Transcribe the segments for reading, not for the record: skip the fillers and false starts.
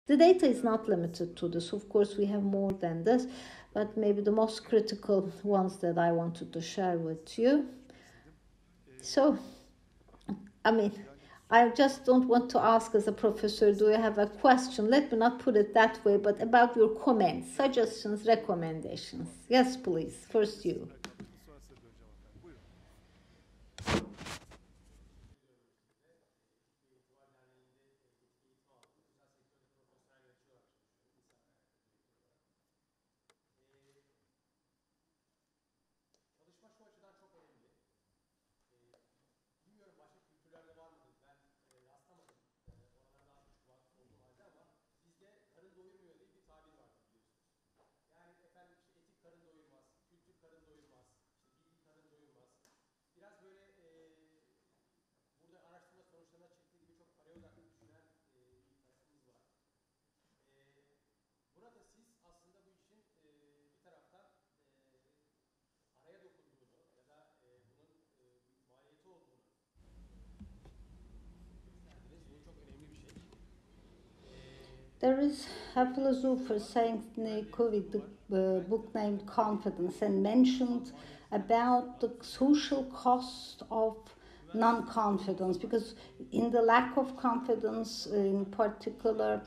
The data is not limited to this. Of course, we have more than this, but maybe the most critical ones that I wanted to share with you. So, I just don't want to ask as a professor, do you have a question? Let me not put it that way, but about your comments, suggestions, recommendations. Yes, please. First you. There is a philosopher saying in a COVID book named Confidence and mentioned about the social cost of non-confidence, because in the lack of confidence, in particular,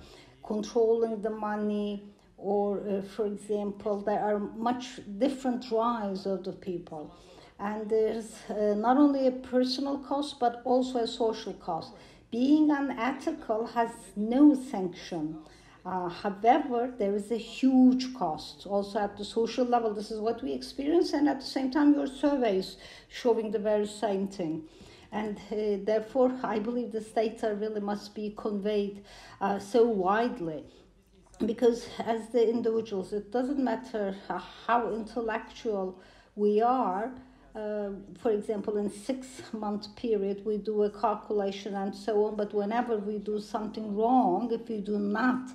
controlling the money, or for example, there are much different drives of the people. And there's not only a personal cost, but also a social cost. Being unethical has no sanction. However, there is a huge cost also at the social level. This is what we experience, and at the same time, your survey is showing the very same thing. And therefore, I believe this data really must be conveyed so widely. Because as the individuals, it doesn't matter how intellectual we are. For example, in 6-month period, we do a calculation and so on. But whenever we do something wrong, if we do not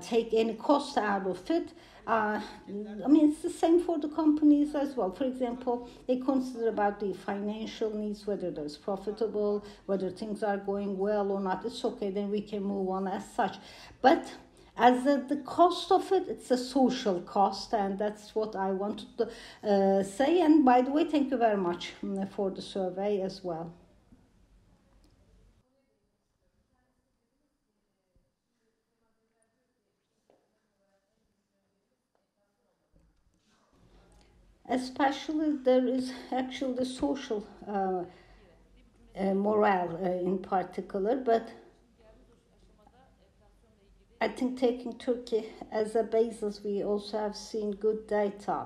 take any cost out of it, it's the same for the companies as well. For example, they consider about the financial needs, whether it's profitable, whether things are going well or not. It's okay, then we can move on as such. But as the cost of it, it's a social cost, and that's what I wanted to say. And by the way, thank you very much for the survey as well. Especially there is actually the social morale in particular, but I think taking Turkey as a basis, we also have seen good data.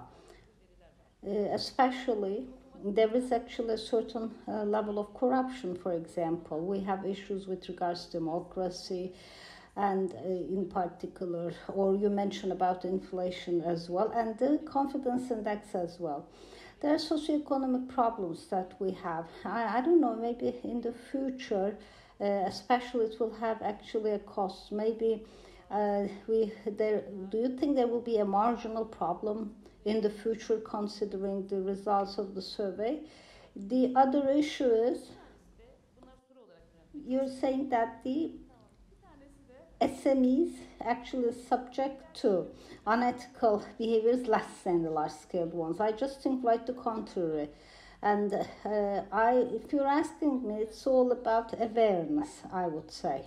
Especially, there is actually a certain level of corruption, for example. We have issues with regards to democracy, and in particular, or you mentioned about inflation as well, and the confidence index as well. There are socioeconomic problems that we have. I don't know, maybe in the future, especially it will have actually a cost. Maybe do you think there will be a marginal problem in the future considering the results of the survey? The other issue is, you're saying that the SMEs actually subject to unethical behaviors less than the large-scale ones. I just think right the contrary. And if you're asking me, it's all about awareness, I would say.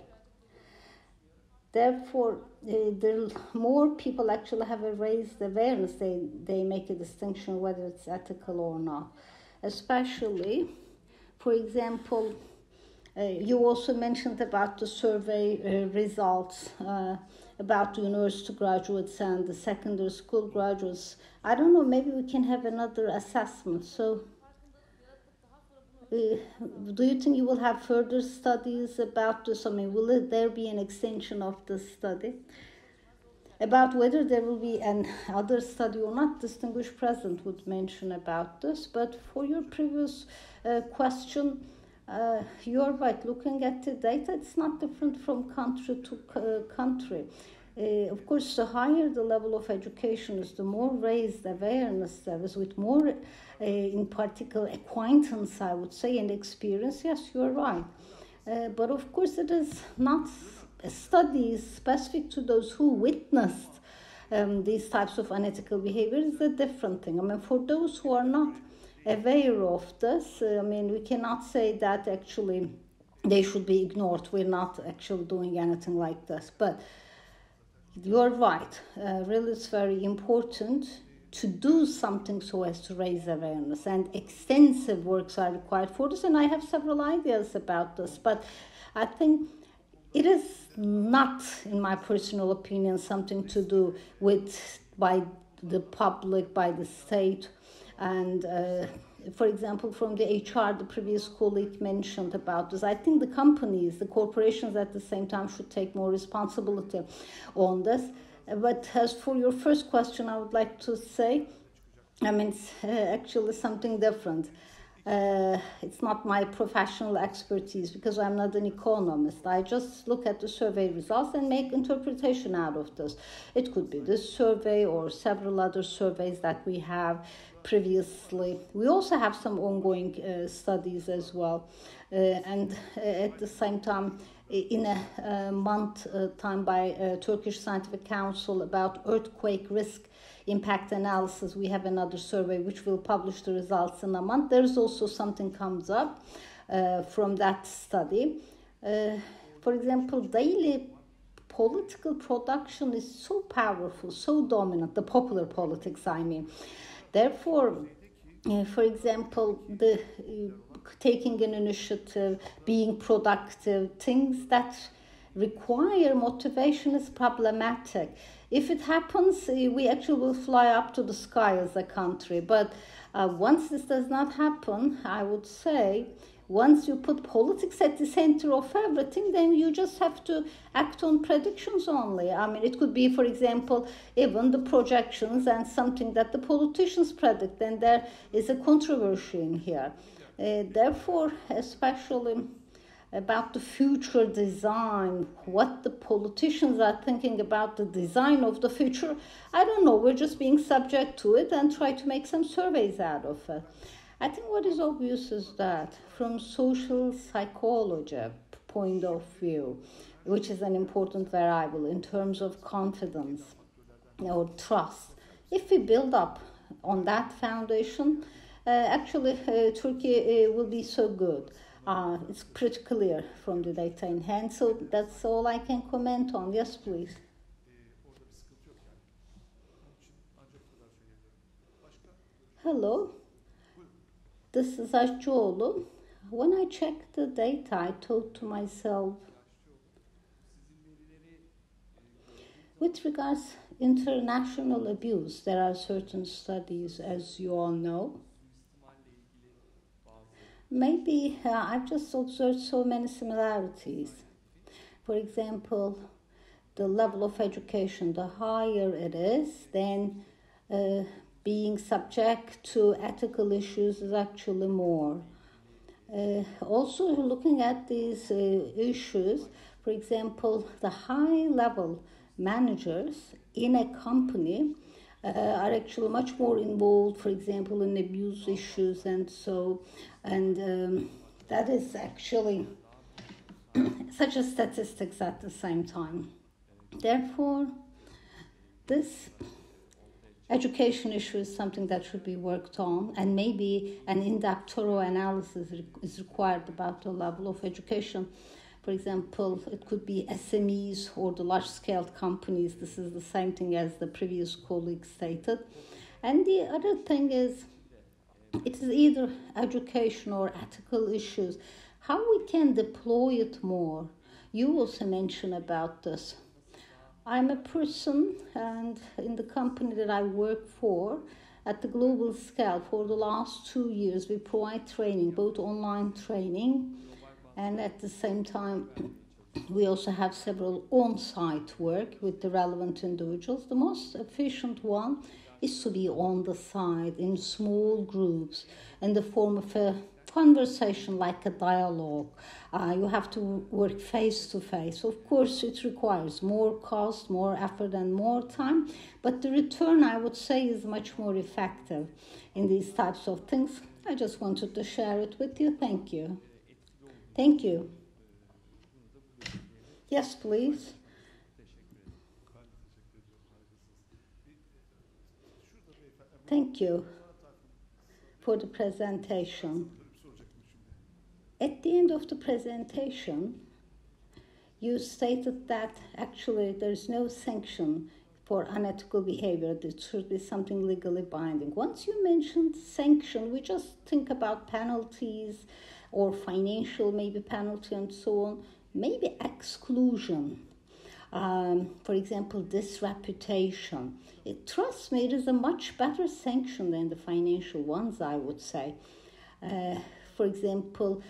Therefore, the more people actually have a raised awareness, they make a distinction whether it's ethical or not. Especially, for example, you also mentioned about the survey results about the university graduates and the secondary school graduates. I don't know, maybe we can have another assessment. So, do you think you will have further studies about this? Will there be an extension of this study? About whether there will be another study or not, distinguished president would mention about this. But for your previous question, you're right. Looking at the data, it's not different from country to country. Of course, the higher the level of education is, the more raised awareness there is, with more, in particular, acquaintance, I would say, and experience. Yes, you're right. But of course it is not studies specific to those who witnessed these types of unethical behavior is a different thing. I mean, for those who are not aware of this, we cannot say that actually they should be ignored. We're not actually doing anything like this. But you're right. Really, it's very important to do something so as to raise awareness. And extensive works are required for this. And I have several ideas about this. But I think it is not, in my personal opinion, something to do with by the public, by the state. And for example, from the HR, the previous colleague mentioned about this. I think the companies, the corporations at the same time should take more responsibility on this. But as for your first question, I would like to say, it's actually something different. It's not my professional expertise because I'm not an economist. I just look at the survey results and make interpretation out of this. It could be this survey or several other surveys that we have previously. We also have some ongoing studies as well. And at the same time, in a month time by Turkish Scientific Council about earthquake risk impact analysis, we have another survey which will publish the results in a month. There's also something comes up from that study. For example, daily political production is so powerful, so dominant, the popular politics, I mean. Therefore, for example, the taking an initiative, being productive, things that require motivation is problematic. If it happens, we actually will fly up to the sky as a country. But once this does not happen, I would say, once you put politics at the center of everything, then you just have to act on predictions only. It could be, for example, even the projections and something that the politicians predict, and there is a controversy in here. Therefore, especially about the future design, what the politicians are thinking about the design of the future, I don't know. We're just being subject to it and try to make some surveys out of it. I think what is obvious is that from social psychology point of view, which is an important variable in terms of confidence or trust, if we build up on that foundation, Turkey will be so good. It's pretty clear from the data in hand, so that's all I can comment on. Yes, please. Hello, this is Aşçıoğlu. When I checked the data, I thought to myself, with regards international abuse, there are certain studies, as you all know. Maybe I've just observed so many similarities. For example, the level of education, the higher it is, then being subject to ethical issues is actually more. Also, looking at these issues, for example, the high-level managers in a company are actually much more involved, for example, in abuse issues and so, and that is actually such a statistics at the same time. Therefore, this education issue is something that should be worked on, and maybe an in-depth thorough analysis is required about the level of education. For example, it could be SMEs or the large-scale companies. This is the same thing as the previous colleague stated. And the other thing is, it is either education or ethical issues. How we can deploy it more? You also mentioned about this. I'm a person, and in the company that I work for, at the global scale, for the last 2 years, we provide training, both online training, and at the same time, we also have several on-site work with the relevant individuals. The most efficient one is to be on the side in small groups in the form of a conversation, like a dialogue. You have to work face to face. Of course, it requires more cost, more effort, and more time, but the return, I would say, is much more effective in these types of things. I just wanted to share it with you. Thank you. Thank you. Yes, please. Thank you for the presentation. At the end of the presentation, you stated that actually there is no sanction for unethical behavior. It should be something legally binding. Once you mentioned sanction, we just think about penalties or financial maybe penalty and so on, maybe exclusion. For example, disreputation. Trust me, it is a much better sanction than the financial ones, I would say. For example,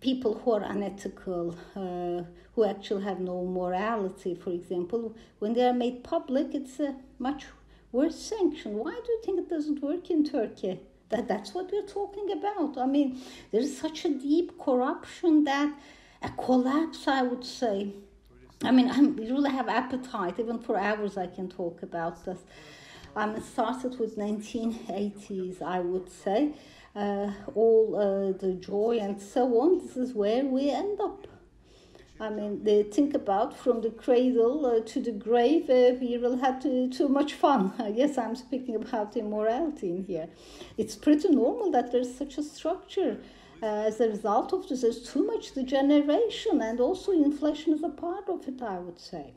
people who are unethical, who actually have no morality, for example, when they are made public, it's a much worse sanction. Why do you think it doesn't work in Turkey? That's what we're talking about. I mean, there's such a deep corruption that a collapse, I would say. I mean, I really have appetite. Even for hours I can talk about this. It started with 1980s, I would say. All the joy and so on. This is where we end up. I mean, they think about from the cradle to the grave, we will have too much fun. Yes, I'm speaking about immorality in here. It's pretty normal that there's such a structure. As a result of this, there's too much degeneration, and also inflation is a part of it, I would say.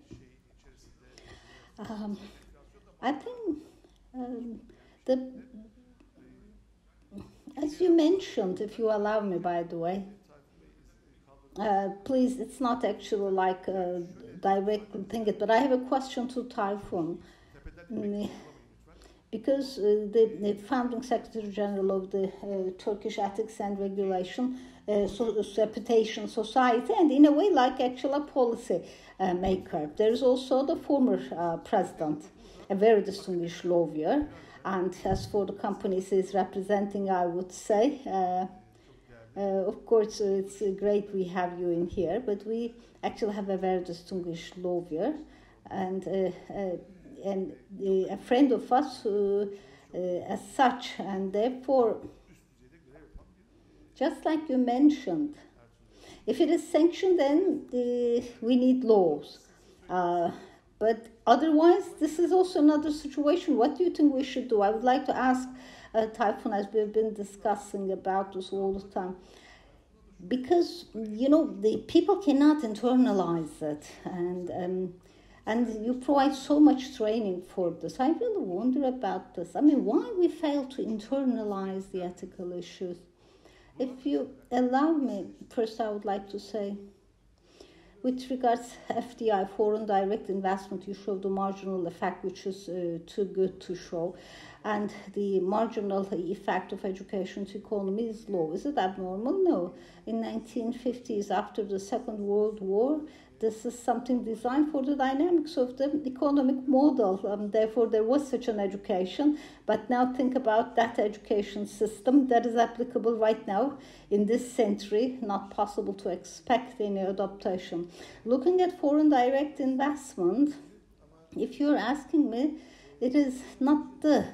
I think as you mentioned, if you allow me, by the way, please, it's not actually like directly think it, but I have a question to Tayfun. Because the founding Secretary General of the Turkish Ethics and Regulation Reputation Society, and in a way like actual a policy maker. There is also the former president, a very distinguished lawyer, and as for the companies he's representing, I would say, of course, it's great we have you in here, but we actually have a very distinguished lawyer, and a friend of us as such, and therefore, just like you mentioned, if it is sanctioned, then we need laws. But otherwise, this is also another situation. What do you think we should do? I would like to ask Tayfun, as we've been discussing about this all the time. Because, the people cannot internalize it, and you provide so much training for this. I really wonder about this. I mean, why we fail to internalize the ethical issues? If you allow me, first I would like to say, with regards to FDI, foreign direct investment, you show the marginal effect, which is too good to show. And the marginal effect of education to economy is low. Is it abnormal? No. In 1950s, after the Second World War, this is something designed for the dynamics of the economic model. Therefore, there was such an education. But now think about that education system that is applicable right now in this century. Not possible to expect any adaptation. Looking at foreign direct investment, if you're asking me, it is not the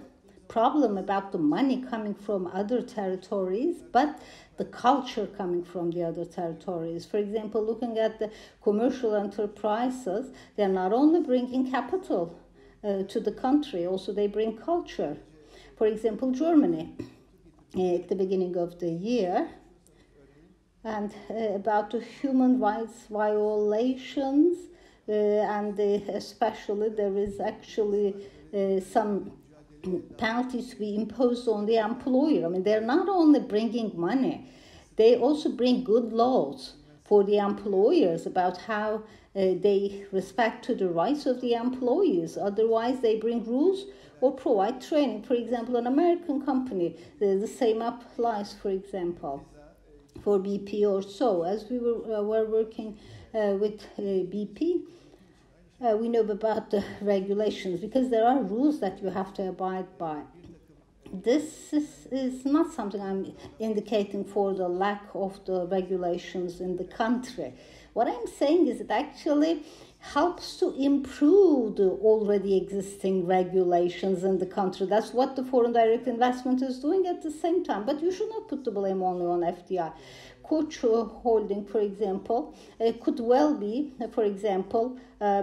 problem about the money coming from other territories, but the culture coming from the other territories. For example, looking at the commercial enterprises, they're not only bringing capital to the country, also they bring culture. For example, Germany, at the beginning of the year, and about the human rights violations, and especially there is actually some penalties to be imposed on the employer. I mean, they're not only bringing money, they also bring good laws for the employers about how they respect to the rights of the employees. Otherwise, they bring rules or provide training. For example, an American company, the same applies, for example, for BP or so. As we were working with BP, we know about the regulations, because there are rules that you have to abide by. This is not something I'm indicating for the lack of the regulations in the country. What I'm saying is it actually helps to improve the already existing regulations in the country. That's what the foreign direct investment is doing at the same time. But you should not put the blame only on FDI. Koç holding, for example, could well be, for example,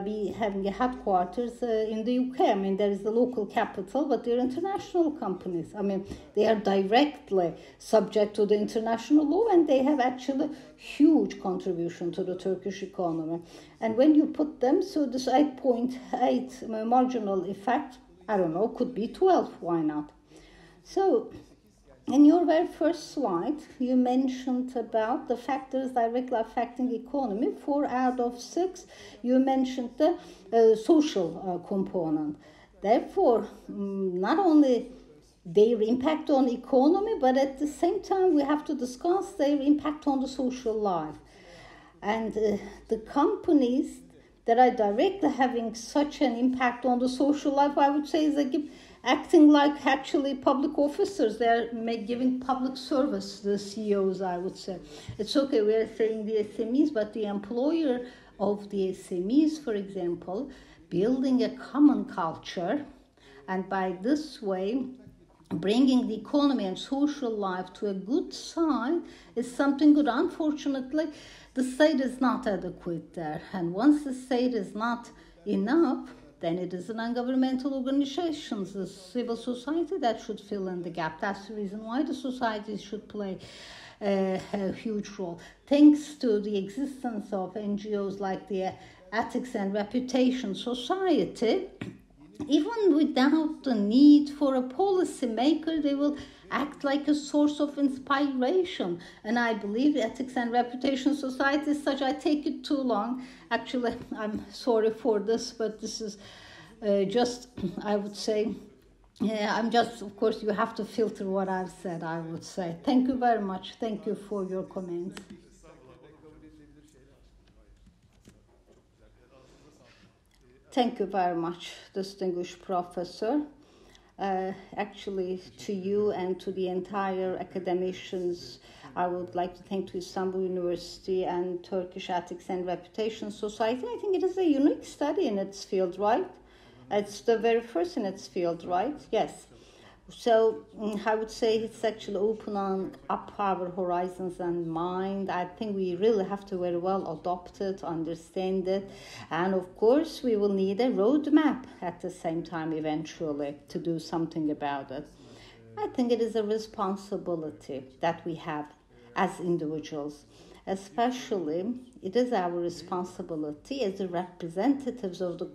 be having a headquarters in the UK. I mean, there is the local capital, but they're international companies. I mean, they are directly subject to the international law, and they have actually huge contribution to the Turkish economy. And when you put them, so this 8.8 marginal effect, I don't know, could be 12. Why not? So, in your very first slide, you mentioned about the factors directly affecting economy. 4 out of 6, you mentioned the social component. Therefore, not only their impact on economy, but at the same time, we have to discuss their impact on the social life. And the companies that are directly having such an impact on the social life, I would say, is acting like actually public officers. They're giving public service, the CEOs, I would say. It's okay, we are saying the SMEs, but the employer of the SMEs, for example, building a common culture, and by this way, bringing the economy and social life to a good side is something good. Unfortunately, the state is not adequate there. And once the state is not enough, then it is the non-governmental organizations, the civil society that should fill in the gap. That's the reason why the society should play a huge role. Thanks to the existence of NGOs like the Ethics and Reputation Society, even without the need for a policy maker, they will act like a source of inspiration. And I believe Ethics and Reputation Society is such. I take it too long. Actually, I'm sorry for this, but this is just, I would say, I'm just, of course, you have to filter what I've said, I would say. Thank you very much. Thank you for your comments. Thank you very much, distinguished professor. Actually, to you and to the entire academicians, I would like to thank to Istanbul University and Turkish Ethics and Reputation Society. I think it is a unique study in its field, right? It's the very first in its field, right? Yes. So I would say it's actually opening up our horizons and mind. I think we really have to very well adopt it, understand it. And of course, we will need a roadmap at the same time eventually to do something about it. I think it is a responsibility that we have as individuals. Especially, it is our responsibility as the representatives of the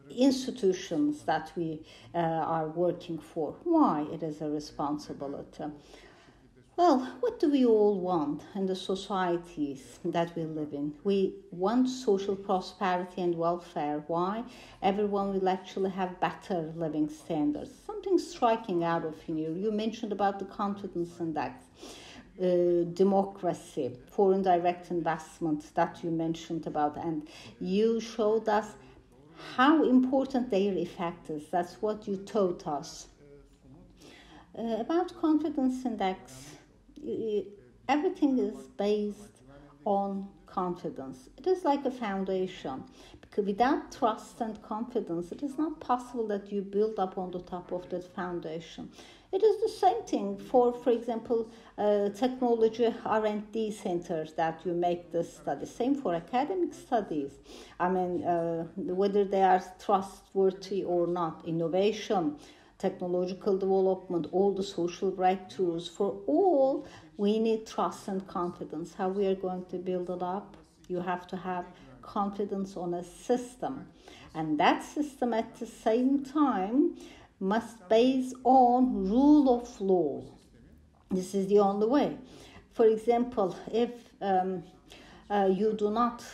institutions that we are working for. Why it is a responsibility? Well, what do we all want in the societies that we live in? We want social prosperity and welfare. Why? Everyone will actually have better living standards. Something striking out of here. You mentioned about the confidence index. Democracy, foreign direct investment that you mentioned about, and you showed us how important their effect is. That's what you taught us. About confidence index, everything is based on confidence. It is like a foundation. Because without trust and confidence, it is not possible that you build up on the top of that foundation. It is the same thing for example, technology R&D centers that you make this study. Same for academic studies. I mean, whether they are trustworthy or not, innovation, technological development, all the social breakthroughs, for all, we need trust and confidence. How we are going to build it up? You have to have confidence on a system. And that system at the same time must base on rule of law. This is the only way. For example, if you do not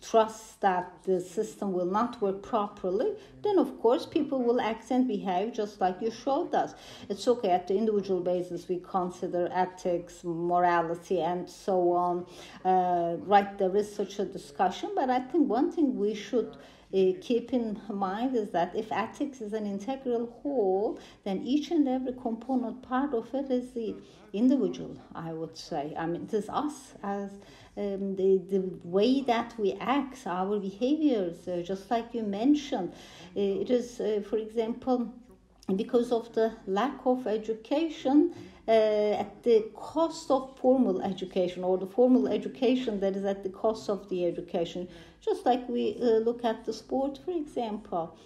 trust that the system will not work properly, then of course people will act and behave just like you showed us. It's okay, at the individual basis we consider ethics, morality and so on. Right, there is such a discussion, but I think one thing we should keep in mind is that if ethics is an integral whole, then each and every component part of it is the individual, I would say. I mean, it is us as the way that we act, our behaviors, just like you mentioned. It is, for example, because of the lack of education, at the cost of formal education, or the formal education that is at the cost of the education. Just like we look at the sport, for example.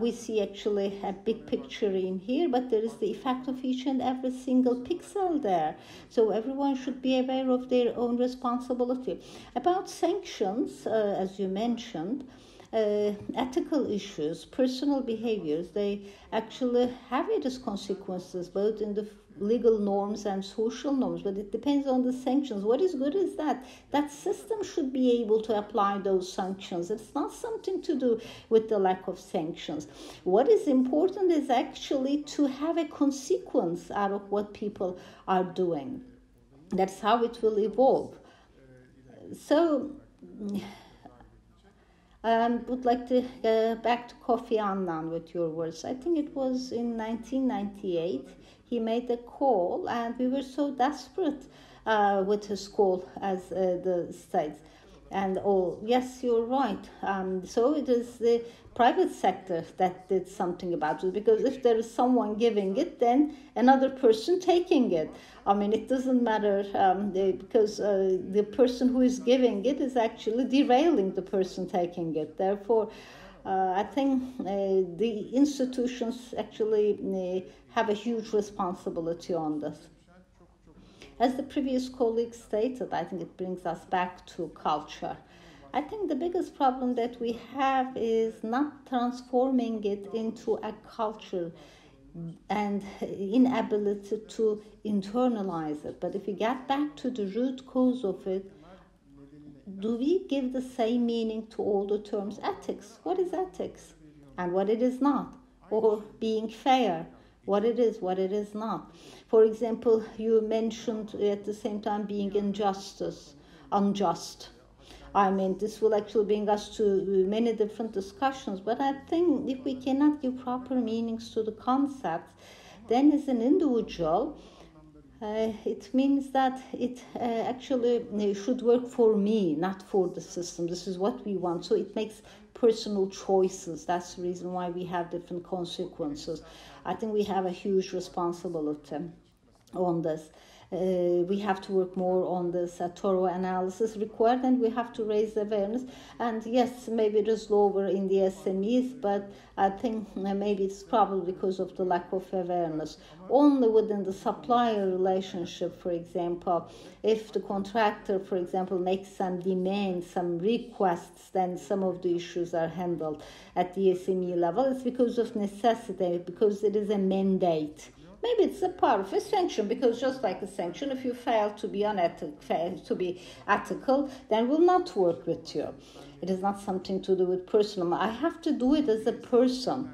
We see actually a big picture in here, but there is the effect of each and every single pixel there. So everyone should be aware of their own responsibility. About sanctions, as you mentioned, ethical issues, personal behaviors, they actually have various consequences, both in the legal norms and social norms, but it depends on the sanctions. What is good is that system should be able to apply those sanctions. It's not something to do with the lack of sanctions. What is important is actually to have a consequence out of what people are doing. That's how it will evolve. So would like to go back to Kofi Annan with your words. I think it was in 1998 he made a call, and we were so desperate with his call as the states. And yes, you're right. So it is the private sector that did something about it, because if there is someone giving it, then another person taking it. I mean, it doesn't matter because the person who is giving it is actually derailing the person taking it. Therefore, I think the institutions actually have a huge responsibility on this. As the previous colleague stated, I think it brings us back to culture. I think the biggest problem that we have is not transforming it into a culture and inability to internalize it. But if we get back to the root cause of it, do we give the same meaning to all the terms ethics? What is ethics and what it is not? Or being fair, what it is not. For example, you mentioned at the same time being unjust. I mean, this will actually bring us to many different discussions, but I think if we cannot give proper meanings to the concepts, then as an individual, it means that it actually should work for me, not for the system. This is what we want. So it makes personal choices. That's the reason why we have different consequences. I think we have a huge responsibility on this. We have to work more on this thorough analysis required, and we have to raise awareness. And yes, maybe it is lower in the SMEs, but I think maybe it's probably because of the lack of awareness. Only within the supplier relationship, for example, if the contractor, for example, makes some demands, some requests, then some of the issues are handled at the SME level. It's because of necessity, because it is a mandate. Maybe it's a part of a sanction, because just like a sanction, if you fail to be ethical, then will not work with you. It is not something to do with personal. I have to do it as a person,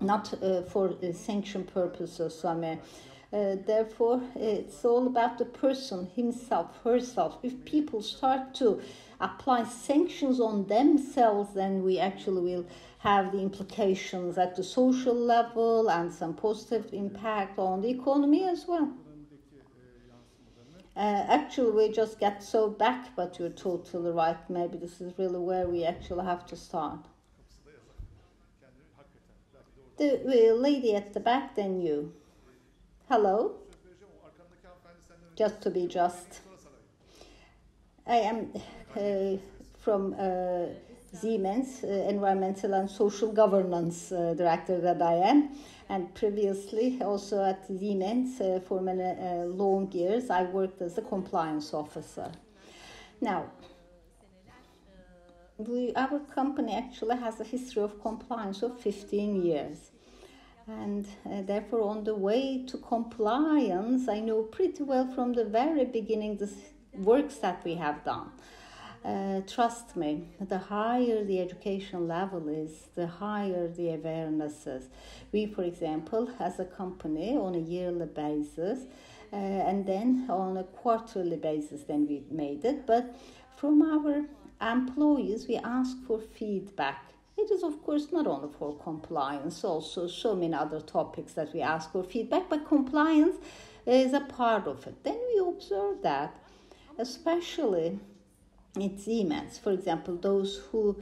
not for sanction purposes. I mean, therefore, it's all about the person, himself, herself. If people start to apply sanctions on themselves, then we actually will have the implications at the social level and some positive impact on the economy as well. Actually, we just get so back, but you're totally right. Maybe this is really where we actually have to start. The lady at the back, then you. Hello? Just to be just. I am from Siemens, Environmental and Social Governance Director that I am. And previously, also at Siemens, for many long years, I worked as a compliance officer. Now, our company actually has a history of compliance of 15 years. And therefore, on the way to compliance, I know pretty well from the very beginning the works that we have done. Trust me, the higher the education level is, the higher the awareness is. We, for example, as a company, on a yearly basis, and then on a quarterly basis, then we made it. But from our employees, we ask for feedback. It is, of course, not only for compliance, also so many other topics that we ask for feedback, but compliance is a part of it. Then we observe that, especially it's immense. For example, those who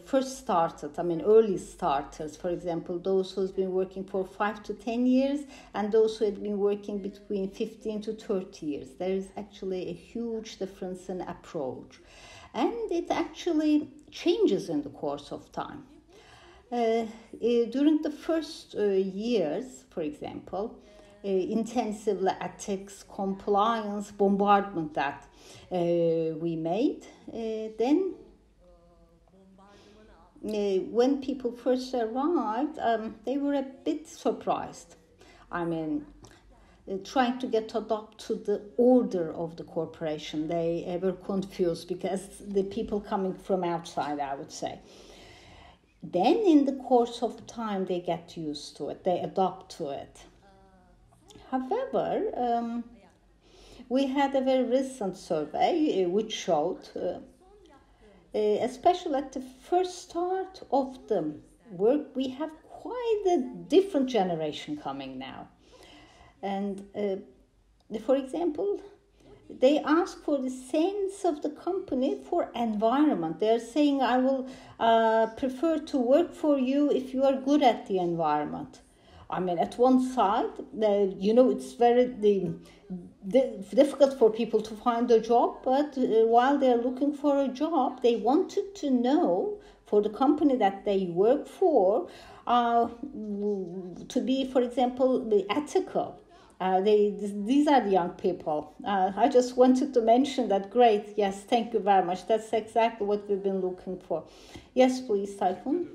first started, early starters, for example, those who's been working for 5 to 10 years and those who had been working between 15 to 30 years. There is actually a huge difference in approach. And it actually changes in the course of time. During the first years, for example, intensively ethics, compliance, bombardment that we made, then when people first arrived, they were a bit surprised. Trying to get adopted to the order of the corporation. They were confused because the people coming from outside, I would say. Then in the course of time, they get used to it, they adopt to it. However, we had a very recent survey which showed especially at the first start of the work, we have quite a different generation coming now. And for example, they ask for the sense of the company for environment. They're saying, I will prefer to work for you if you are good at the environment. At one side, it's very difficult for people to find a job, but while they're looking for a job, they wanted to know for the company that they work for to be, for example, ethical. These are the young people. I just wanted to mention that. Great. Yes, thank you very much. That's exactly what we've been looking for. Yes, please, Tayfun.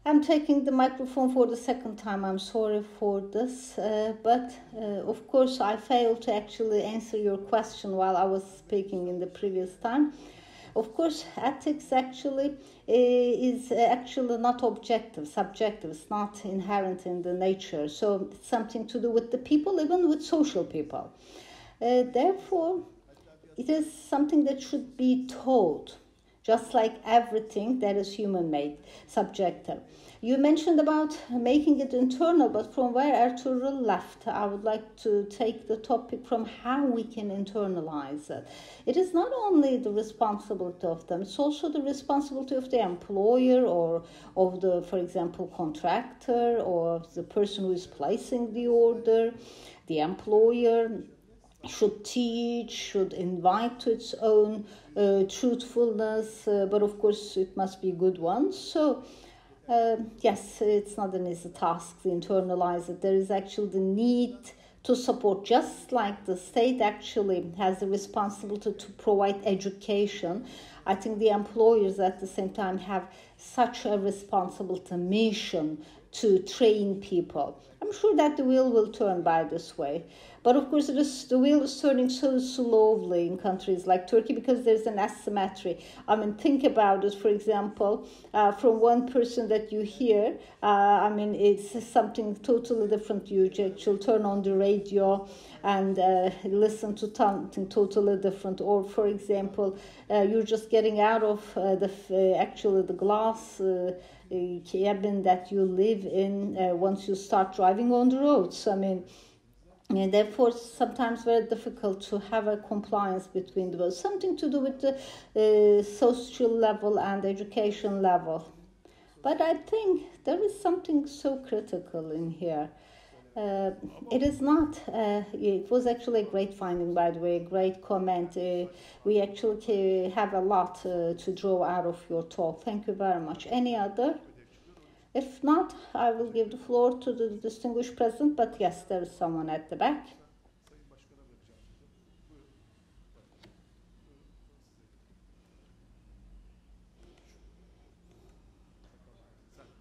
I'm taking the microphone for the second time. I'm sorry for this. But of course, I failed to actually answer your question while I was speaking in the previous time. Of course, ethics actually is actually not objective, subjective. It's not inherent in the nature. So it's something to do with the people, even with social people. Therefore, it is something that should be taught, just like everything that is human-made, subjective. You mentioned about making it internal, but from where Ertuğrul left, I would like to take the topic from how we can internalize it. It is not only the responsibility of them, it's also the responsibility of the employer or of the, for example, contractor or the person who is placing the order. The employer should teach, should invite to its own truthfulness, but of course it must be a good one. So yes, it's not an easy task to internalize it. There is actually the need to support, just like the state actually has the responsibility to provide education. I think the employers at the same time have such a responsibility mission to train people. I'm sure that the wheel will turn by this way. But of course, the wheel is turning so slowly in countries like Turkey because there's an asymmetry. Think about it, for example, from one person that you hear, it's something totally different. You actually turn on the radio and listen to something totally different. Or, for example, you're just getting out of the glass cabin that you live in once you start driving on the roads. And therefore, sometimes very difficult to have a compliance between those. Something to do with the social level and education level. But I think there is something so critical in here. It is not, it was actually a great finding, by the way, a great comment. We actually have a lot to draw out of your talk. Thank you very much. Any other? If not, I will give the floor to the distinguished president, but yes, there is someone at the back.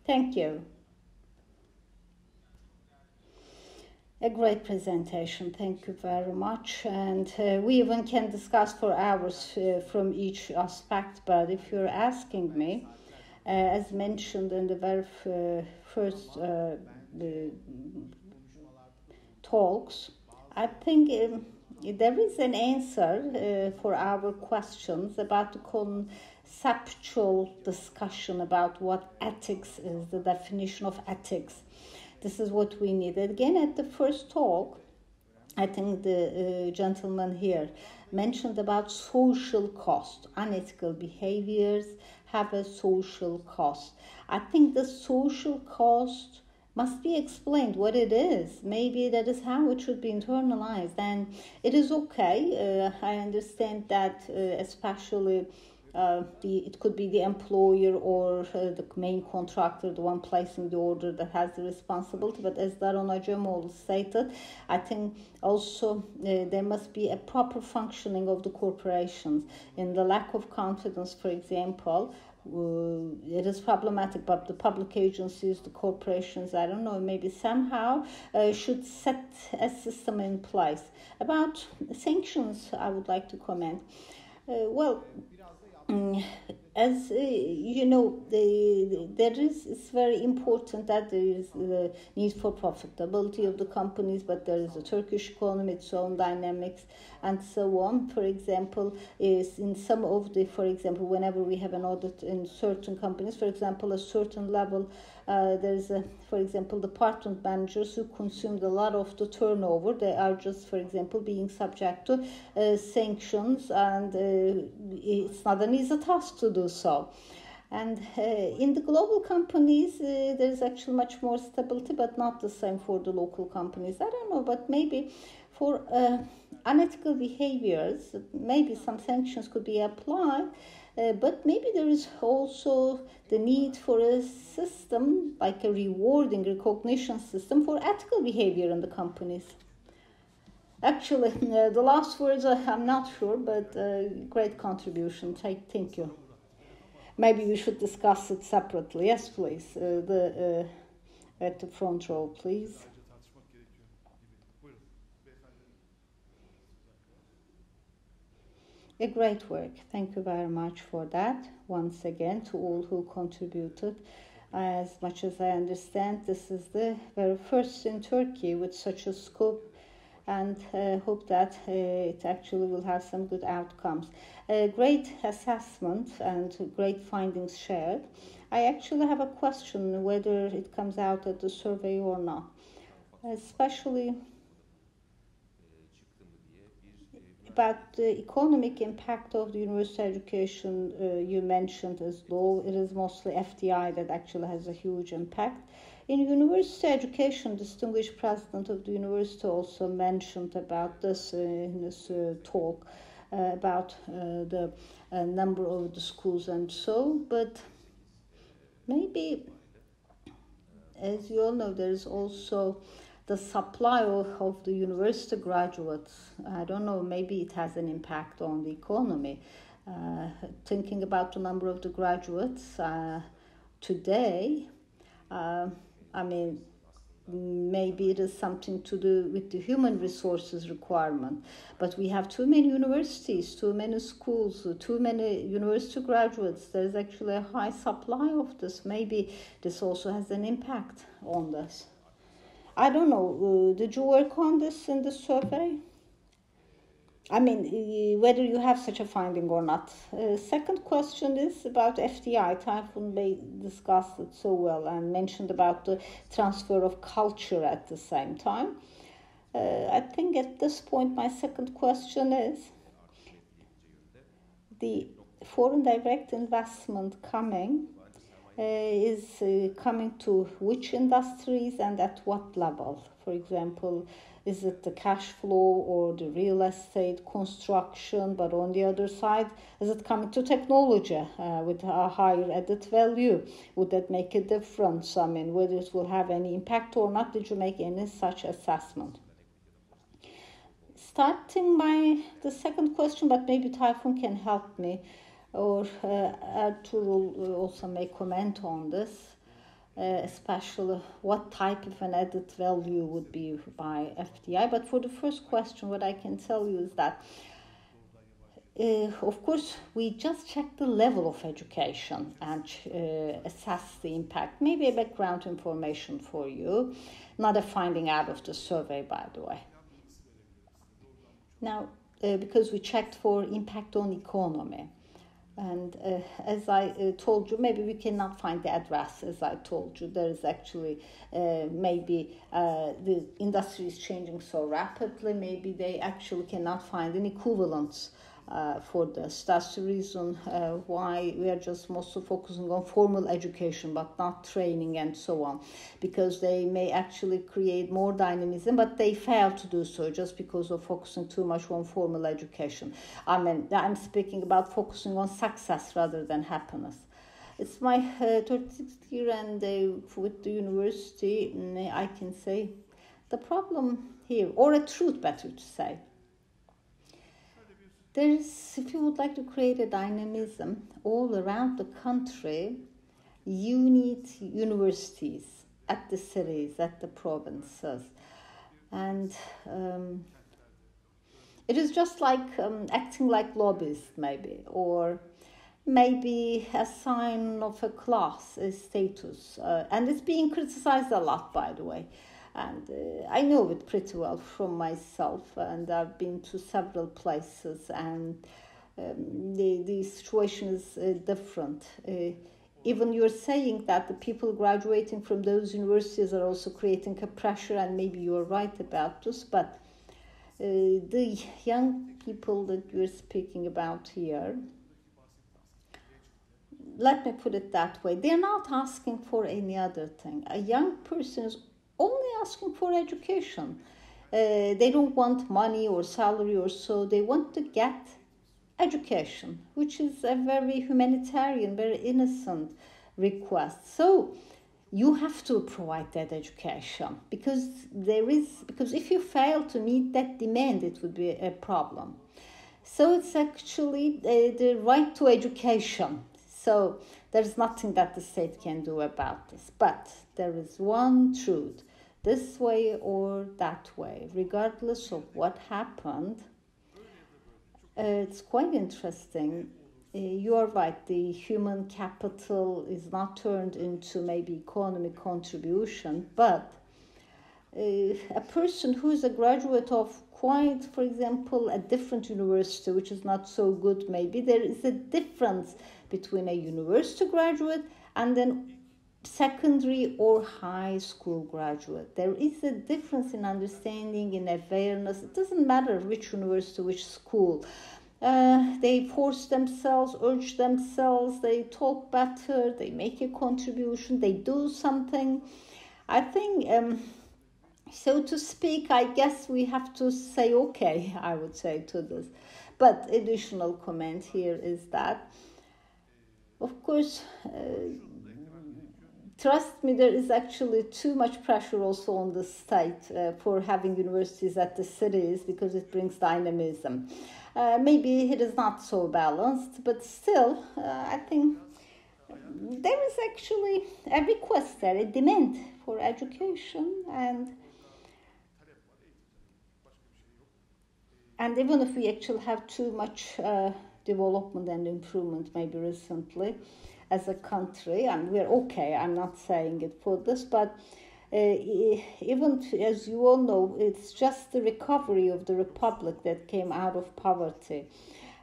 Thank you. A great presentation, thank you very much. And we even can discuss for hours from each aspect, but if you're asking me, as mentioned in the very first talks, I think there is an answer for our questions about the conceptual discussion about what ethics is, the definition of ethics. This is what we needed. Again, at the first talk, I think the gentleman here mentioned about social cost. Unethical behaviors have a social cost. I think the social cost must be explained what it is. Maybe that is how it should be internalized. And it is okay. I understand that especially it could be the employer or the main contractor, the one placing the order, that has the responsibility. But as Daron Acemoğlu stated, I think also there must be a proper functioning of the corporations. In the lack of confidence, for example, it is problematic, but the public agencies, the corporations, I don't know, maybe somehow should set a system in place. About sanctions, I would like to comment. As you know, it's very important that there is the need for profitability of the companies, but there is a Turkish economy, its own dynamics, and so on. For example, is in some of the, for example, whenever we have an audit in certain companies, for example, a certain level, there is for example, department managers who consumed a lot of the turnover. They are just, for example, being subject to sanctions, and it's not an easy task to do so. And in the global companies, there's actually much more stability, but not the same for the local companies. I don't know, but maybe for unethical behaviors, maybe some sanctions could be applied. But maybe there is also the need for a system, like a rewarding recognition system for ethical behavior in the companies. Actually, the last words, I'm not sure, but great contribution. Thank you. Maybe we should discuss it separately. Yes, please. At the front row, please. A great work. Thank you very much for that. Once again, to all who contributed. As much as I understand, this is the very first in Turkey with such a scope, and hope that it actually will have some good outcomes. Great assessment and great findings shared. I actually have a question whether it comes out at the survey or not, especially about the economic impact of the university education. You mentioned is low. It is mostly FDI that actually has a huge impact. In university education, distinguished president of the university also mentioned about this in his talk about the number of the schools and so. But maybe, as you all know, there is also the supply of the university graduates. I don't know, maybe it has an impact on the economy. Thinking about the number of the graduates today, I mean, maybe it is something to do with the human resources requirement. But we have too many universities, too many schools, too many university graduates. There's actually a high supply of this. Maybe this also has an impact on this. I don't know, did you work on this in the survey? I mean, whether you have such a finding or not. Second question is about FDI. Tayfun Bey discussed it so well and mentioned about the transfer of culture at the same time. I think at this point, my second question is the foreign direct investment coming is coming to which industries and at what level? For example, is it the cash flow or the real estate construction? But on the other side, is it coming to technology with a higher added value? Would that make a difference? I mean, whether it will have any impact or not, did you make any such assessment? Starting by the second question, but maybe Tayfun can help me, or Ertuğrul also may comment on this, especially what type of an added value would be by FDI. But for the first question, what I can tell you is that, of course, we just check the level of education and assess the impact. Maybe a background information for you, not a finding out of the survey, by the way. Now, because we checked for impact on economy. And as I told you, maybe we cannot find the address, as I told you. There is actually maybe the industry is changing so rapidly, maybe they actually cannot find an equivalence for this. That's the reason why we are just mostly focusing on formal education, but not training and so on, because they may actually create more dynamism, but they fail to do so just because of focusing too much on formal education. I mean, I'm speaking about focusing on success rather than happiness. It's my 36th year, and with the university, I can say the problem here, or a truth better to say, if you would like to create a dynamism all around the country, you need universities at the cities, at the provinces. And it is just like acting like lobbyists, maybe, or maybe a sign of a class, a status. And it's being criticized a lot, by the way. And I know it pretty well from myself, and I've been to several places, and the situation is different. Even you're saying that the people graduating from those universities are also creating a pressure, and maybe you're right about this, but the young people that we're speaking about here, let me put it that way, they're not asking for any other thing. A young person is only asking for education. They don't want money or salary or so. They want to get education, which is a very humanitarian, very innocent request. So you have to provide that education, because if you fail to meet that demand, it would be a problem. So it's actually the right to education. So there's nothing that the state can do about this. But there is one truth. This way or that way, regardless of what happened, it's quite interesting. You are right, the human capital is not turned into maybe economic contribution, but a person who is a graduate of quite, for example, a different university, which is not so good maybe, there is a difference between a university graduate and then secondary or high school graduate. There is a difference in understanding, in awareness. It doesn't matter which university, which school. They force themselves, urge themselves, they talk better, they make a contribution, they do something. I think, so to speak, I guess we have to say okay, I would say, to this. But additional comment here is that, of course, trust me, there is actually too much pressure also on the state for having universities at the cities, because it brings dynamism. Maybe it is not so balanced, but still, I think there is actually a request there, a demand for education, and even if we actually have too much development and improvement maybe recently, as a country, and we're okay, I'm not saying it for this, but even as you all know, it's just the recovery of the republic that came out of poverty.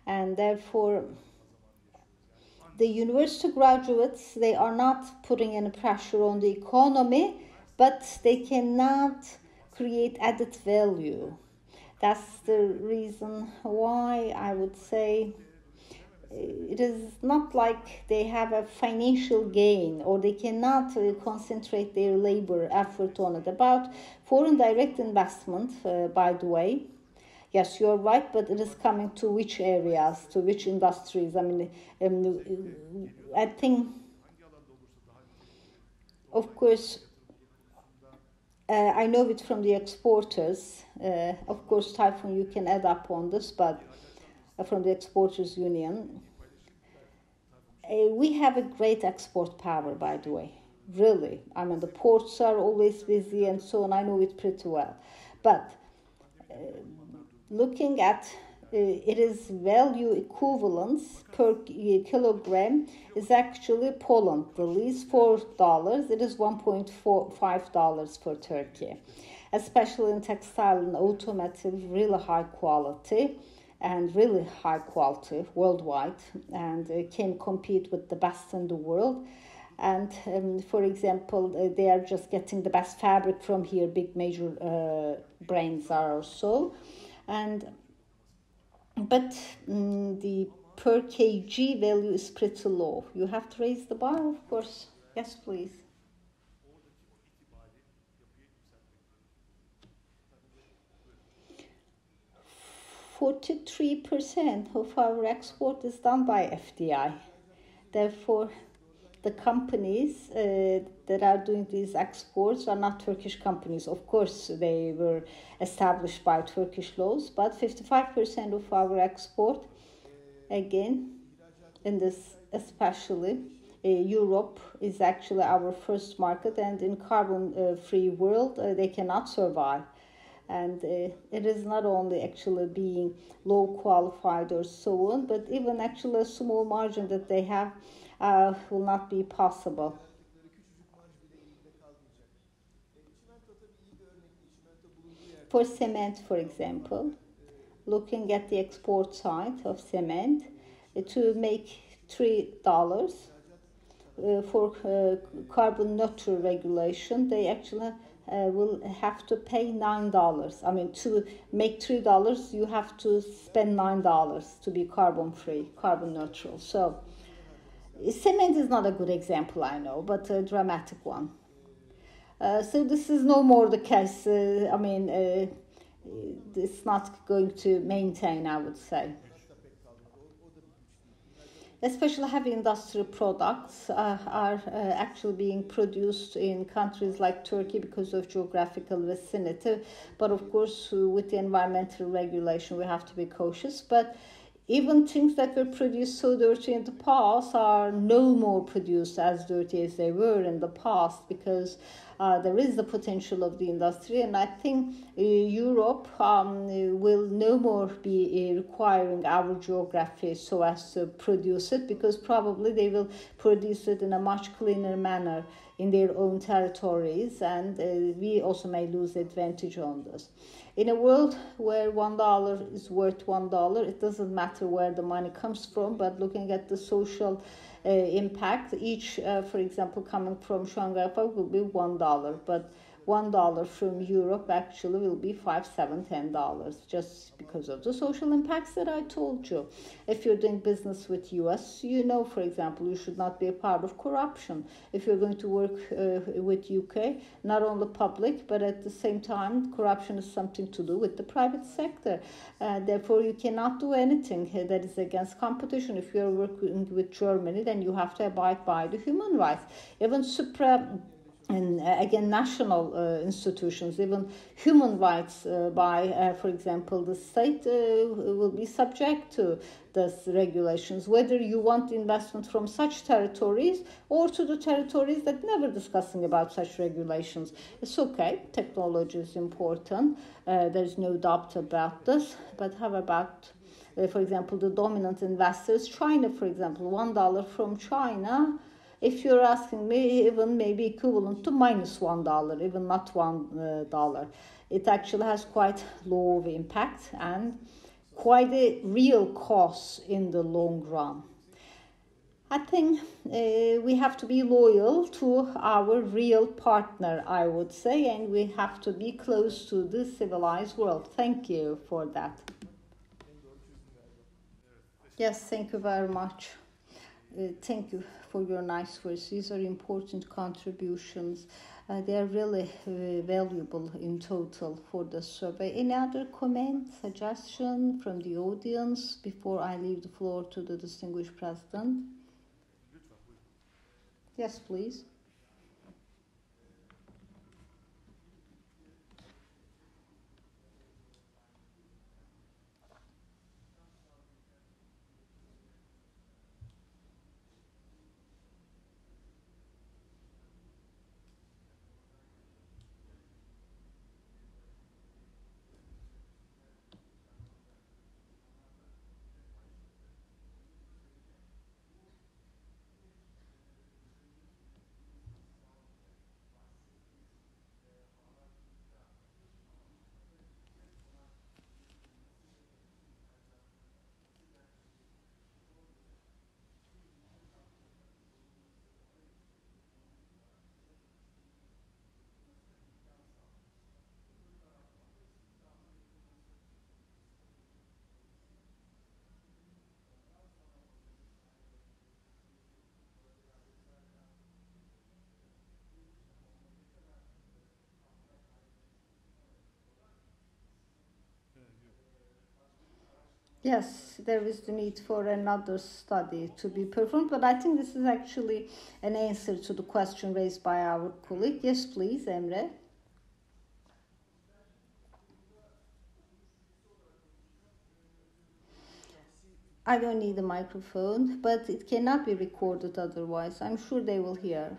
And therefore, the university graduates, they are not putting any pressure on the economy, but they cannot create added value. That's the reason why I would say it is not like they have a financial gain, or they cannot concentrate their labor effort on it. About foreign direct investment, by the way, yes, you're right, but it is coming to which areas, to which industries? I mean, I think, of course, I know it from the exporters. Of course, Tayfun, you can add up on this, but from the Exporters Union. We have a great export power, by the way, really. I mean, the ports are always busy and so on, I know it pretty well. But looking at it is value equivalence per kilogram is actually Poland, the least $4, it is $1.45 for Turkey, especially in textile and automotive, really high quality. and really high quality worldwide, and can compete with the best in the world. And for example, they are just getting the best fabric from here. Big major brands are also, but the per kg value is pretty low. You have to raise the bar, of course. Yes, please. 43% of our export is done by FDI. Therefore, the companies that are doing these exports are not Turkish companies. Of course, they were established by Turkish laws, but 55% of our export, again, in this especially, Europe is actually our first market, and in carbon-free world, they cannot survive. And it is not only actually being low qualified or so on, but even actually a small margin that they have will not be possible. For cement, for example, looking at the export side of cement, to make $3 for carbon neutral regulation, they actually will have to pay $9. I mean, to make $3, you have to spend $9 to be carbon free, carbon neutral. So cement is not a good example, I know, but a dramatic one. So this is no more the case. It's not going to maintain, I would say. Especially heavy industrial products are actually being produced in countries like Turkey because of geographical vicinity. But of course, with the environmental regulation, we have to be cautious. But even things that were produced so dirty in the past are no more produced as dirty as they were in the past, because there is the potential of the industry, and I think Europe will no more be requiring our geography so as to produce it, because probably they will produce it in a much cleaner manner in their own territories, and we also may lose advantage on this. In a world where $1 is worth $1, it doesn't matter where the money comes from, but looking at the social impact, each, for example, coming from Shanghai will be $1, but $1 from Europe actually will be $5, $7, $10, just because of the social impacts that I told you. If you're doing business with US, you know, for example, you should not be a part of corruption. If you're going to work with UK, not only public, but at the same time, corruption is something to do with the private sector. Therefore, you cannot do anything that is against competition. If you're working with Germany, then you have to abide by the human rights. Even and again, national institutions, even human rights by, for example, the state will be subject to these regulations, whether you want investment from such territories or to the territories that never discussing about such regulations. It's okay, technology is important, there's no doubt about this, but how about, for example, the dominant investors? China, for example, $1 from China, if you're asking me, even maybe equivalent to minus $1, even not $1. It actually has quite low impact and quite a real cost in the long run. I think we have to be loyal to our real partner, I would say, and we have to be close to the civilized world. Thank you for that. Yes, thank you very much. Thank you for your nice words. These are important contributions. They are really valuable in total for the survey. Any other comment, suggestion from the audience before I leave the floor to the distinguished president? Yes, please. Yes, there is the need for another study to be performed, but I think this is actually an answer to the question raised by our colleague. Yes, please, Emre. I don't need a microphone, but it cannot be recorded otherwise. I'm sure they will hear.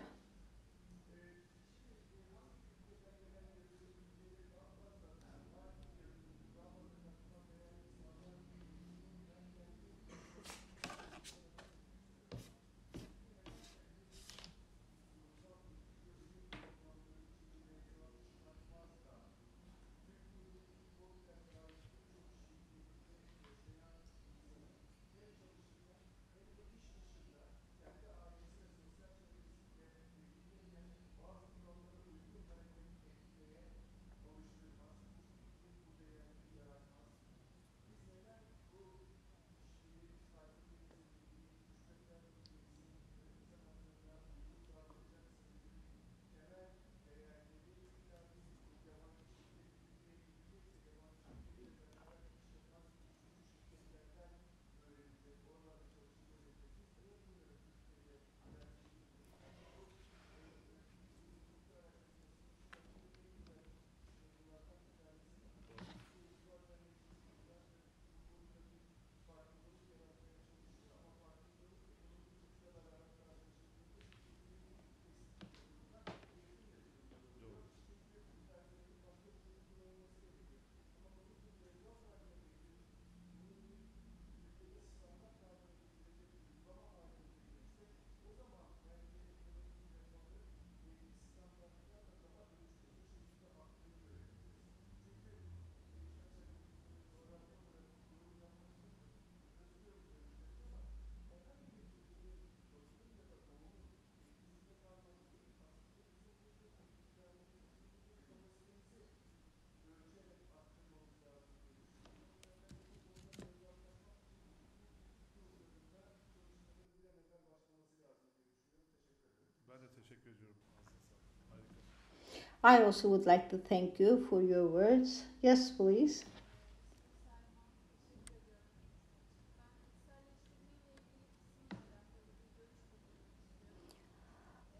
I also would like to thank you for your words. Yes, please.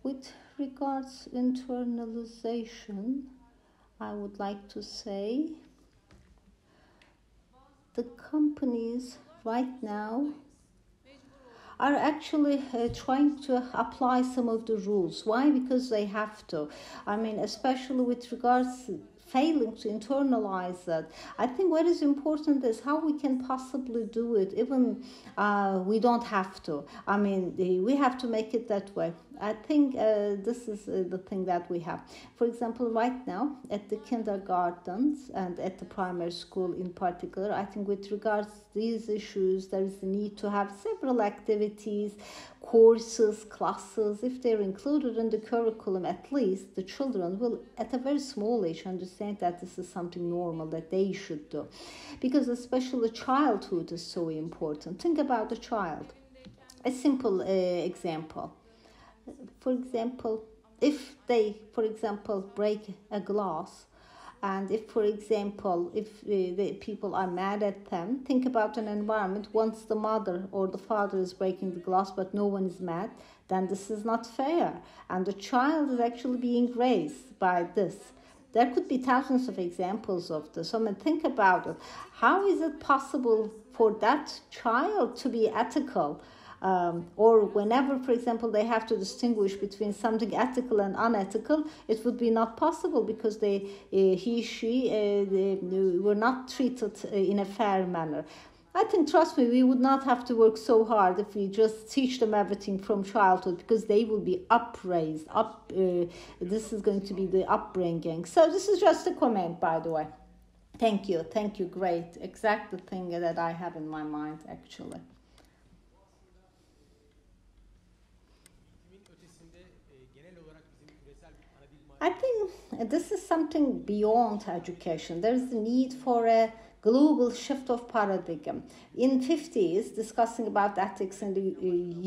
With regards internalization, I would like to say the companies right now are actually trying to apply some of the rules. Why? Because they have to. I mean, especially with regards failing to internalize that. I think what is important is how we can possibly do it, even we don't have to. I mean, we have to make it that way. I think this is the thing that we have. For example, right now at the kindergartens and at the primary school in particular, I think with regards to these issues, there is the need to have several activities, courses, classes. If they're included in the curriculum, at least the children will, at a very small age, understand that this is something normal that they should do. Because especially childhood is so important. Think about the child. A simple example. For example, if they, for example, break a glass, and if, for example, if the people are mad at them, think about an environment once the mother or the father is breaking the glass but no one is mad, then this is not fair. And the child is actually being raised by this. There could be thousands of examples of this. I mean, think about it. How is it possible for that child to be ethical? Or whenever, for example, they have to distinguish between something ethical and unethical, it would be not possible because they were not treated in a fair manner. I think, trust me, we would not have to work so hard if we just teach them everything from childhood, because they will be upraised. This is going to be the upbringing. So this is just a comment, by the way. Thank you, great. Exact the thing that I have in my mind, actually. I think this is something beyond education. There is the need for a global shift of paradigm. In 50s, discussing about ethics in the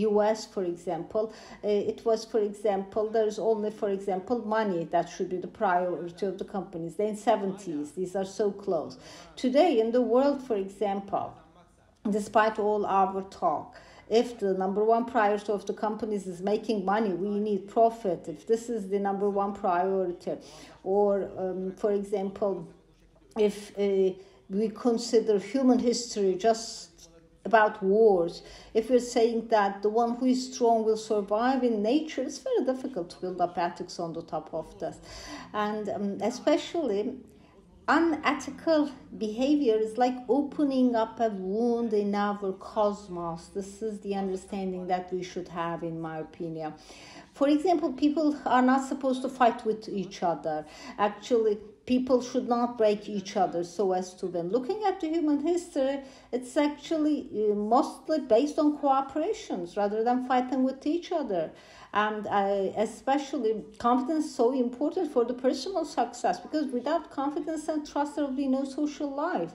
US, for example, it was, for example, there's only, for example, money that should be the priority of the companies. Then 70s, these are so close. Today, in the world, for example, despite all our talk. If the number one priority of the companies is making money, we need profit. If this is the number one priority, or for example, if we consider human history just about wars, if we're saying that the one who is strong will survive in nature, it's very difficult to build up ethics on the top of this. And especially unethical behavior is like opening up a wound in our cosmos. This is the understanding that we should have, in my opinion. For example, people are not supposed to fight with each other. Actually, people should not break each other so as to win. Looking at the human history, it's actually mostly based on cooperations rather than fighting with each other. And especially confidence is so important for the personal success, because without confidence and trust there will be no social life.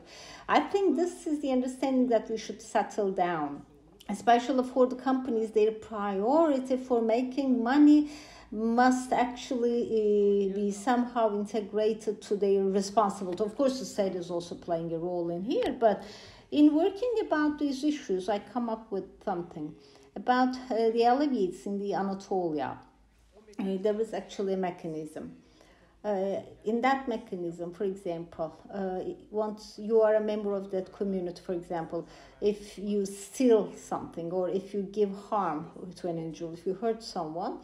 I think this is the understanding that we should settle down, especially for the companies. Their priority for making money must actually be somehow integrated to their responsibility. Of course, the state is also playing a role in here, but in working about these issues, I come up with something about the Alevites in the Anatolia. There was actually a mechanism. In that mechanism, for example, once you are a member of that community, for example, if you steal something or if you give harm to an individual, if you hurt someone,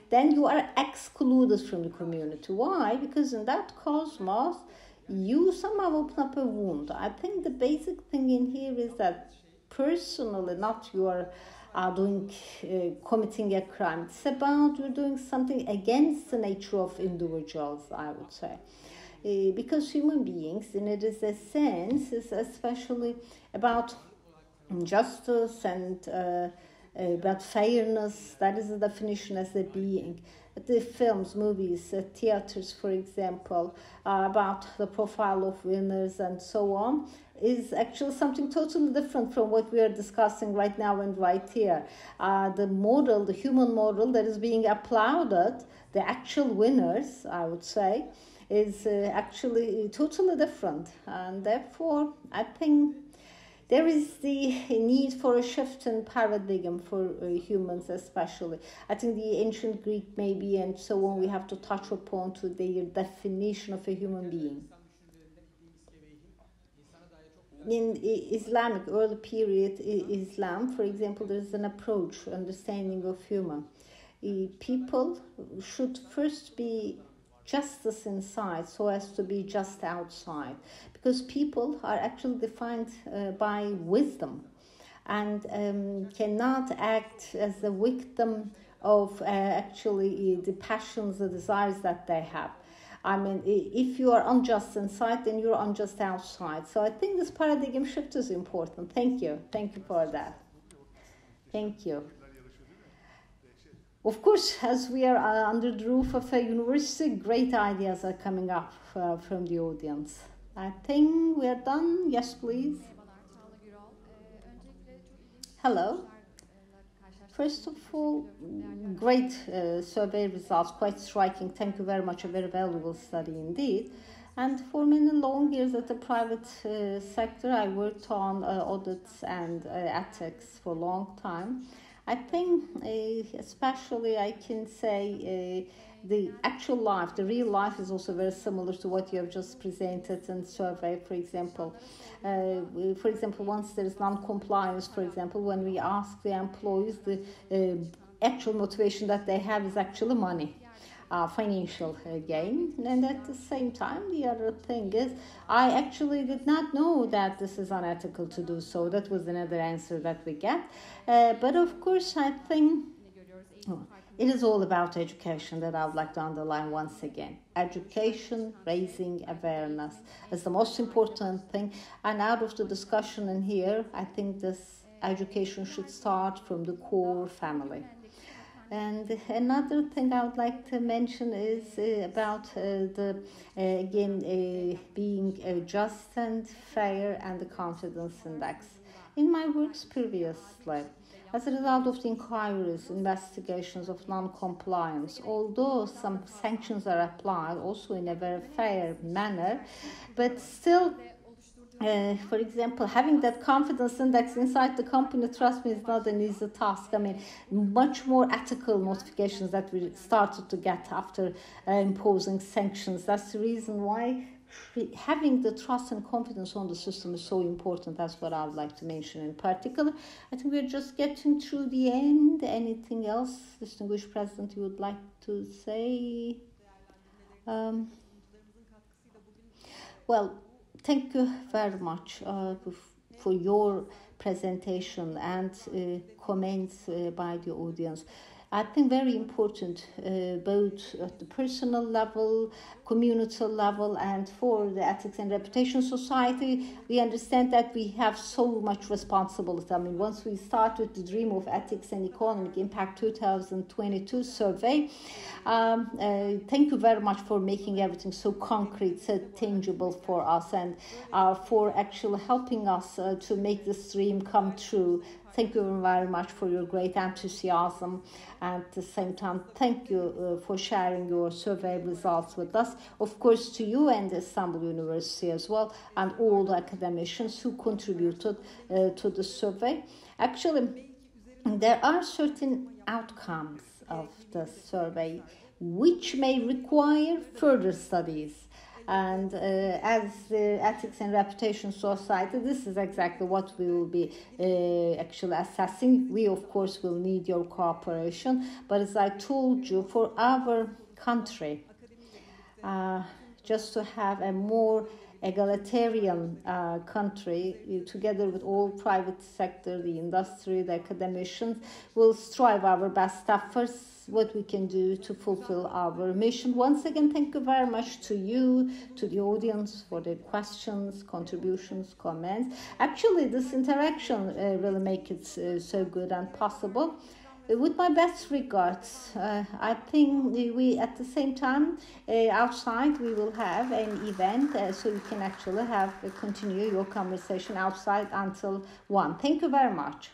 then you are excluded from the community. Why? Because in that cosmos, you somehow open up a wound. I think the basic thing in here is that personally, not you are committing a crime. It's about you're doing something against the nature of individuals, I would say. Because human beings, in it is a sense, is especially about justice and about fairness. That is the definition as a being. The films, movies, theaters, for example, about the profile of winners and so on, is actually something totally different from what we are discussing right now and right here. The model, the human model that is being applauded, the actual winners, I would say, is actually totally different. And therefore, I think there is the need for a shift in paradigm for humans especially. I think the ancient Greek maybe and so on, we have to touch upon to their definition of a human being. In Islamic early period Islam, for example, there is an approach, understanding of human. People should first be justice inside so as to be just outside, because people are actually defined by wisdom and cannot act as a victim of actually the passions, the desires that they have. I mean, if you are unjust inside, then you're unjust outside. So I think this paradigm shift is important. Thank you. Thank you for that. Thank you. Of course, as we are under the roof of a university, great ideas are coming up from the audience. I think we are done. Yes, please. Hello. First of all, great survey results, quite striking. Thank you very much, a very valuable study indeed. And for many long years at the private sector, I worked on audits and ethics for a long time. I think especially I can say the actual life, the real life is also very similar to what you have just presented in survey, for example. Once there is non-compliance, for example, when we ask the employees, the actual motivation that they have is actually money. Financial gain, and at the same time the other thing is I actually did not know that this is unethical to do so. That was another answer that we get, but of course I think it is all about education that I would like to underline once again. Education, raising awareness is the most important thing, and out of the discussion in here I think this education should start from the core family. And another thing I would like to mention is about being just and fair and the confidence index. In my works previously, as a result of the inquiries, investigations of non-compliance, although some sanctions are applied also in a very fair manner, but still for example, having that confidence index inside the company, trust me, is not an easy task. I mean, much more ethical notifications that we started to get after imposing sanctions. That's the reason why having the trust and confidence on the system is so important. That's what I would like to mention in particular. I think we're just getting through the end. Anything else, distinguished President, you would like to say? Well, thank you very much for your presentation and comments by the audience. I think very important, both at the personal level, community level, and for the Ethics and Reputation Society. We understand that we have so much responsibility. I mean, once we started the Dream of Ethics and Economic Impact 2022 survey, thank you very much for making everything so concrete, so tangible for us, and for actually helping us to make this dream come true. Thank you very much for your great enthusiasm, and at the same time, thank you for sharing your survey results with us. Of course, to you and Istanbul University as well, and all the academicians who contributed to the survey. Actually, there are certain outcomes of the survey which may require further studies. And as the Ethics and Reputation Society, this is exactly what we will be actually assessing. We, of course, will need your cooperation. But as I told you, for our country, just to have a more egalitarian country, together with all private sector, the industry, the academicians, will strive our best efforts, what we can do to fulfill our mission. Once again, thank you very much to you, to the audience for their questions, contributions, comments. Actually, this interaction really makes it so good and possible. With my best regards, I think we, at the same time, outside we will have an event, so you can actually continue your conversation outside until 1. Thank you very much.